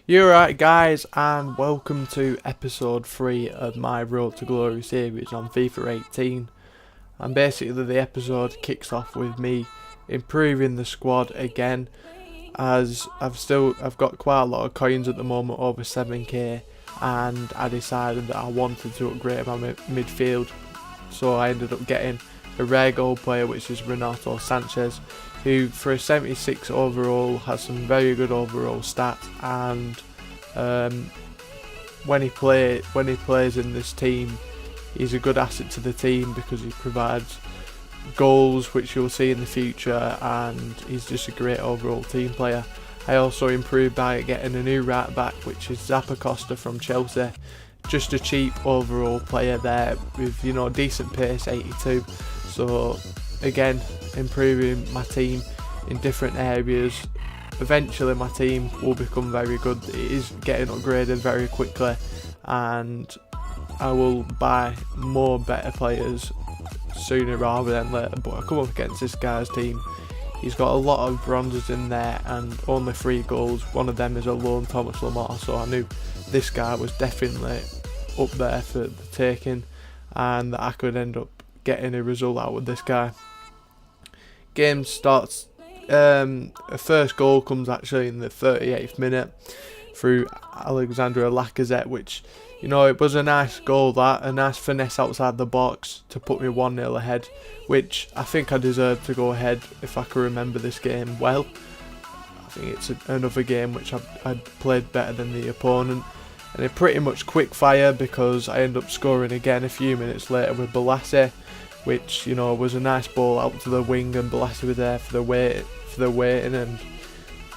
You're right, guys, and welcome to episode 3 of my Road to Glory series on FIFA 18. And basically, the episode kicks off with me improving the squad again, as I've got quite a lot of coins at the moment, over 7k, and I decided that I wanted to upgrade my midfield, so I ended up getting a rare gold player, which is Renato Sanchez, who for a 76 overall has some very good overall stats, and when he plays in this team, he's a good asset to the team because he provides goals, which you'll see in the future, and he's just a great overall team player. I also improved by getting a new right back, which is Zappacosta from Chelsea. Just a cheap overall player there with, decent pace, 82. So again, improving my team in different areas. Eventually my team will become very good. It is getting upgraded very quickly, and I will buy more better players sooner rather than later. But I come up against this guy's team. He's got a lot of bronzes in there and only 3 goals. One of them is a lone Thomas Lamar, so I knew this guy was definitely up there for the taking, and that I could end up getting a result out with this guy. Game starts. A first goal comes actually in the 38th minute through Alexandre Lacazette, which, it was a nice goal, a nice finesse outside the box to put me 1-0 ahead, which I think I deserved to go ahead if I can remember this game well. I think it's another game which I'd played better than the opponent, and it pretty much quick fire because I end up scoring again a few minutes later with Balassi, which was a nice ball out to the wing, and Balassi was there for the waiting and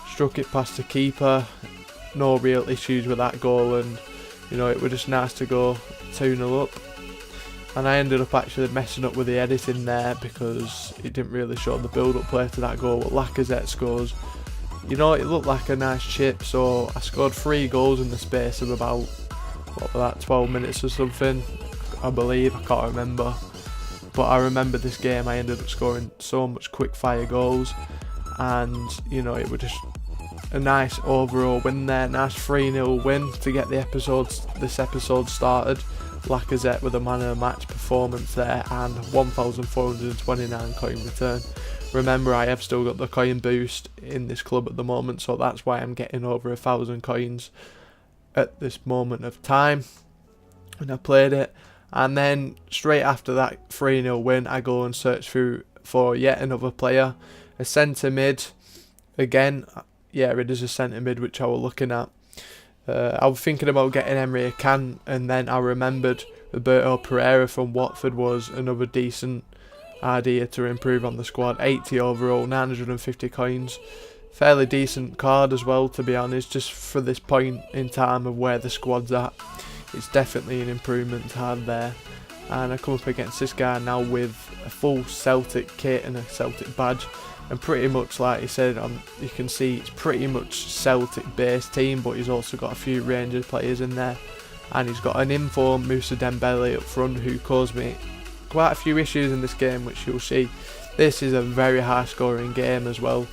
struck it past the keeper. No real issues with that goal, and it was just nice to go 2-0 up. And I ended up actually messing up with the editing there because it didn't really show the build-up play to that goal. But Lacazette scores. It looked like a nice chip, so I scored 3 goals in the space of about 12 minutes or something, I believe. I can't remember. But I remember this game, I ended up scoring so much quick fire goals, and it was just a nice overall win there. Nice 3-0 win to get this episode started. Lacazette with a man of the match performance there, and 1,429 coin return. Remember, I have still got the coin boost in this club at the moment, so that's why I'm getting over 1,000 coins at this moment of time when I played it. And then straight after that 3-0 win, I go and search for yet another player, a centre mid. Again, yeah, it is a centre mid which I was looking at. I was thinking about getting Emre Can, and then I remembered Roberto Pereira from Watford was another decent idea to improve on the squad. 80 overall, 950 coins. Fairly decent card as well, to be honest, just for this point in time of where the squad's at. It's definitely an improvement to have there. And I come up against this guy now with a full Celtic kit and a Celtic badge, and pretty much like he said, you can see it's pretty much Celtic based team, but he's also got a few Rangers players in there, and he's got an informed Moussa Dembele up front who caused me quite a few issues in this game, which you'll see. This is a very high scoring game as well.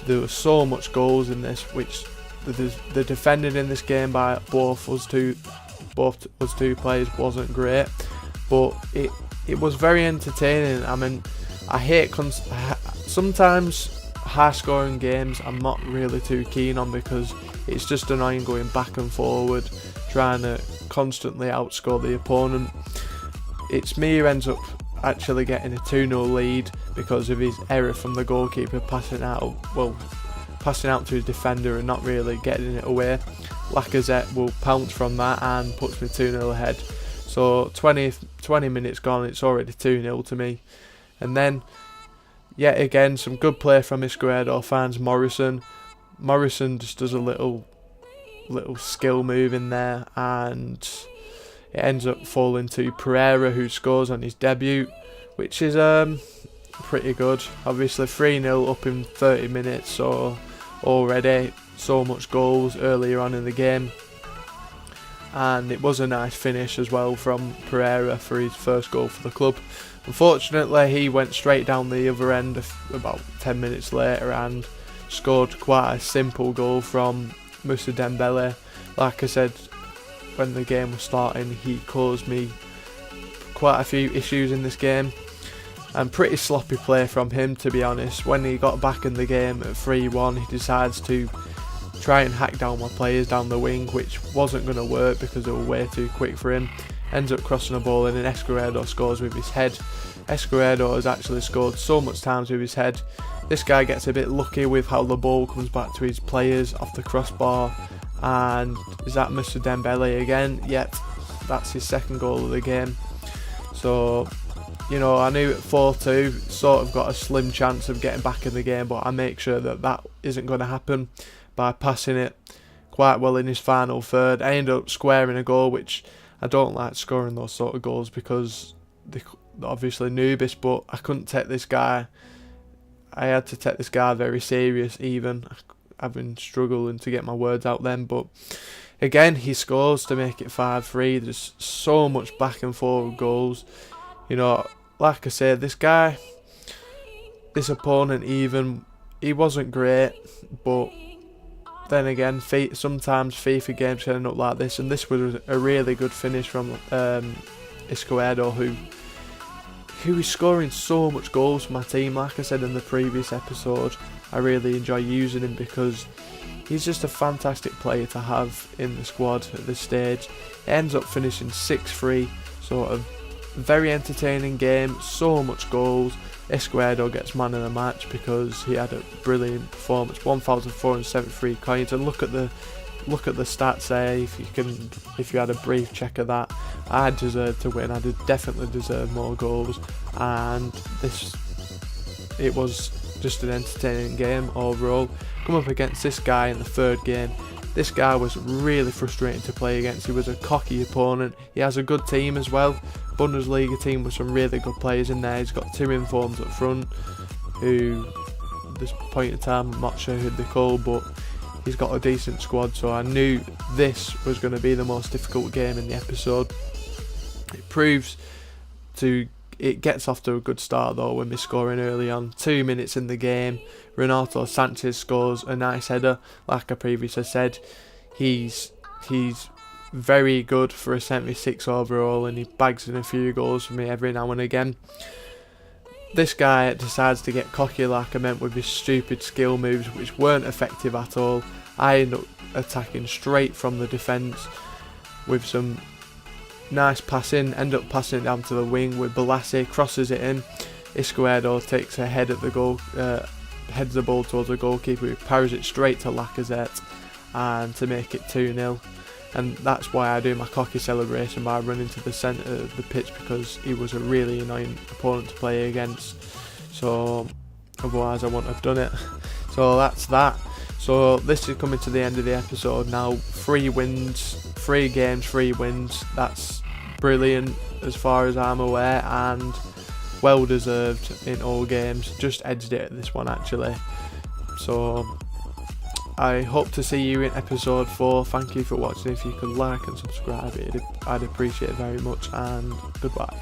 There was so much goals in this, which the defending in this game by both us two players wasn't great, but it was very entertaining. I mean, I hate sometimes high scoring games I'm not really too keen on because it's just annoying going back and forward trying to constantly outscore the opponent. It's me who ends up actually getting a 2-0 lead because of his error from the goalkeeper passing out to his defender and not really getting it away. Lacazette will pounce from that and puts me 2-0 ahead. So 20 minutes gone, it's already 2-0 to me. And then, yet again, some good play from Izquierdo finds Morrison. Morrison just does a little skill move in there, and it ends up falling to Pereira, who scores on his debut, which is pretty good. Obviously 3-0 up in 30 minutes, so already so much goals earlier on in the game, and it was a nice finish as well from Pereira for his first goal for the club. Unfortunately, he went straight down the other end about 10 minutes later and scored quite a simple goal from Moussa Dembele. Like I said, when the game was starting, he caused me quite a few issues in this game, and pretty sloppy play from him, to be honest. When he got back in the game at 3-1, he decides to try and hack down my players down the wing, which wasn't going to work because they were way too quick for him. Ends up crossing a ball in, and Escoredo scores with his head. Escoredo has actually scored so much times with his head. This guy gets a bit lucky with how the ball comes back to his players off the crossbar. And is that Mr. Dembele again? Yep, that's his second goal of the game. So, you know, I knew at 4-2, sort of got a slim chance of getting back in the game, but I make sure that that isn't going to happen by passing it quite well in his final third. I ended up squaring a goal, which I don't like scoring those sort of goals because they're obviously noobish, but I couldn't take this guy. I had to take this guy very serious, even I've been struggling to get my words out then. But again, he scores to make it 5-3. There's so much back and forward goals. You know, like I said, this opponent, even, he wasn't great, but then again, sometimes FIFA games can end up like this, and this was a really good finish from Escoredo, who is scoring so much goals for my team. Like I said in the previous episode, I really enjoy using him because he's just a fantastic player to have in the squad at this stage. It ends up finishing 6-3, so a very entertaining game, so much goals. Escoredo gets man of the match because he had a brilliant performance. 1,473 coins, and look at the stats there. If you had a brief check of that, I deserved to win. I did definitely deserve more goals, and it was just an entertaining game overall. Come up against this guy in the third game. This guy was really frustrating to play against. He was a cocky opponent. He has a good team as well. Bundesliga team with some really good players in there. He's got two informs up front who, at this point in time, I'm not sure who they call, but he's got a decent squad, so I knew this was going to be the most difficult game in the episode. It gets off to a good start though when we're scoring early on. 2 minutes in the game, Renato Sanchez scores a nice header. Like I previously said, he's very good for a 76 overall, and he bags in a few goals for me every now and again. This guy decides to get cocky, like I meant, with his stupid skill moves, which weren't effective at all. I end up attacking straight from the defence with some nice passing, end up passing it down to the wing with Balassi, crosses it in. Escoredo takes a head at the goal, heads the ball towards the goalkeeper, who parries it straight to Lacazette, and to make it 2-0. And that's why I do my cocky celebration by running to the centre of the pitch, because he was a really annoying opponent to play against. So otherwise I wouldn't have done it. So that's that. So this is coming to the end of the episode now. 3 wins, 3 games, 3 wins. That's brilliant as far as I'm aware, and well deserved in all games. Just edged it at this one actually. So I hope to see you in episode 4. Thank you for watching. If you could like and subscribe, I'd appreciate it very much, and goodbye.